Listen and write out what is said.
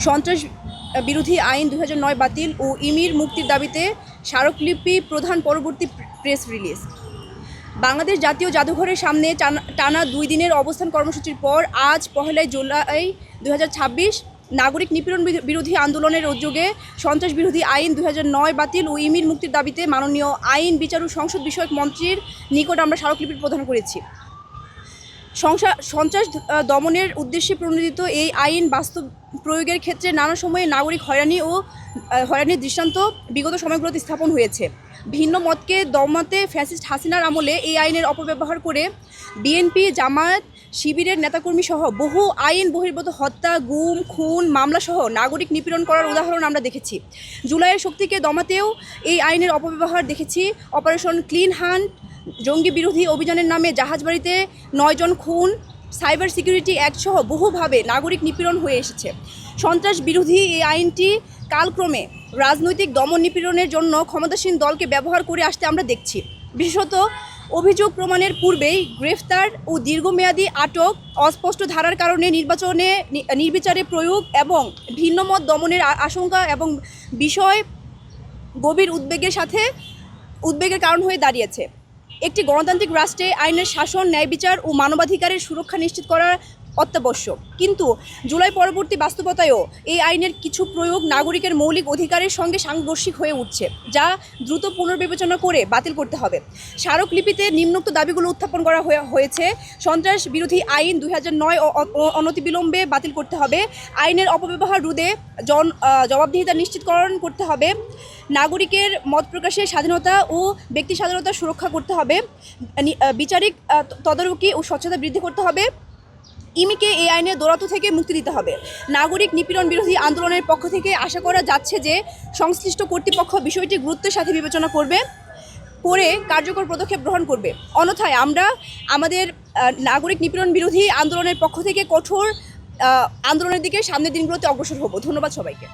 সন্ত্রাস বিরোধী আইন 2009 বাতিল ও ইমির মুক্তির দাবিতে স্মারকলিপি প্রধান পরবর্তী প্রেস রিলিজ। বাংলাদেশ জাতীয় জাদুঘরের সামনে টানা 2 দিনের অবস্থান কর্মসূচির পর আজ 1 জুলাই 2026 নাগরিক নিপীড়ন বিরোধী আন্দোলনের উদ্যোগে সন্ত্রাস বিরোধী আইন 2009 বাতিল ও ইমির মুক্তির দাবিতে মাননীয় আইন বিচার ও সংসদ বিষয়ক মন্ত্রীর নিকট আমরা স্মারকলিপি প্রদান করেছি। সন্ত্রাস দমনের উদ্দেশ্যে প্রণোদিত এই আইন বাস্তব প্রয়োগের ক্ষেত্রে নানা সময়ে নাগরিক হয়রানির দৃষ্টান্ত বিগত সময়গুলোতে স্থাপন হয়েছে। ভিন্ন মতকে দমাতে ফ্যাসিস্ট হাসিনার আমলে এই আইনের অপব্যবহার করে বিএনপি, জামায়াত, শিবিরের নেতাকর্মী সহ বহু আইন বহির্ভূত হত্যা, গুম, খুন, মামলাসহ নাগরিক নিপীড়ন করার উদাহরণ আমরা দেখেছি। জুলাইয়ের শক্তিকে দমাতেও এই আইনের অপব্যবহার দেখেছি। অপারেশন ক্লিন হান্ট, জঙ্গি বিরোধী অভিযানের নামে জাহাজবাড়িতে 9 জন খুন, সাইবার সিকিউরিটি অ্যাক্ট সহ বহুভাবে নাগরিক নিপীড়ন হয়ে এসেছে। সন্ত্রাস বিরোধী এই আইনটি কালক্রমে রাজনৈতিক দমন নিপীড়নের জন্য ক্ষমতাসীন দলকে ব্যবহার করে আসতে আমরা দেখছি। বিশেষত অভিযোগ প্রমাণের পূর্বেই গ্রেফতার ও দীর্ঘমেয়াদী আটক, অস্পষ্ট ধারার কারণে নির্বিচারে প্রয়োগ এবং ভিন্নমত দমনের আশঙ্কা এবং বিষয় গভীর উদ্বেগের কারণ হয়ে দাঁড়িয়েছে। একটি গণতান্ত্রিক রাষ্ট্রে আইনের শাসন, ন্যায় বিচার ও মানবাধিকারের সুরক্ষা নিশ্চিত করা অত্যাবশ্যক। কিন্তু জুলাই পরবর্তী বাস্তবতায়ও এই আইনের কিছু প্রয়োগ নাগরিকের মৌলিক অধিকারের সঙ্গে সাংঘর্ষিক হয়ে উঠছে, যা দ্রুত পুনর্বিবেচনা করে বাতিল করতে হবে। স্মারকলিপিতে নিম্নোক্ত দাবিগুলো উত্থাপন করা হয়েছে। সন্ত্রাস বিরোধী আইন 2009 অনতিবিলম্বে বাতিল করতে হবে। আইনের অপব্যবহার রোধে জবাবদিহিতা নিশ্চিতকরণ করতে হবে। নাগরিকের মত প্রকাশের স্বাধীনতা ও ব্যক্তি স্বাধীনতা সুরক্ষা করতে হবে। বিচারিক তদারকি ও স্বচ্ছতা বৃদ্ধি করতে হবে। ইমিকে এই আইনের দৌরাত্ম্য থেকে মুক্তি দিতে হবে। নাগরিক নিপীড়ন বিরোধী আন্দোলনের পক্ষ থেকে আশা করা যাচ্ছে যে সংশ্লিষ্ট কর্তৃপক্ষ বিষয়টি গুরুত্বের সাথে বিবেচনা করে কার্যকর পদক্ষেপ গ্রহণ করবে। অন্যথায় আমরা আমাদের নাগরিক নিপীড়ন বিরোধী আন্দোলনের পক্ষ থেকে কঠোর আন্দোলনের দিকে সামনের দিনগুলোতে অগ্রসর হব। ধন্যবাদ সবাইকে।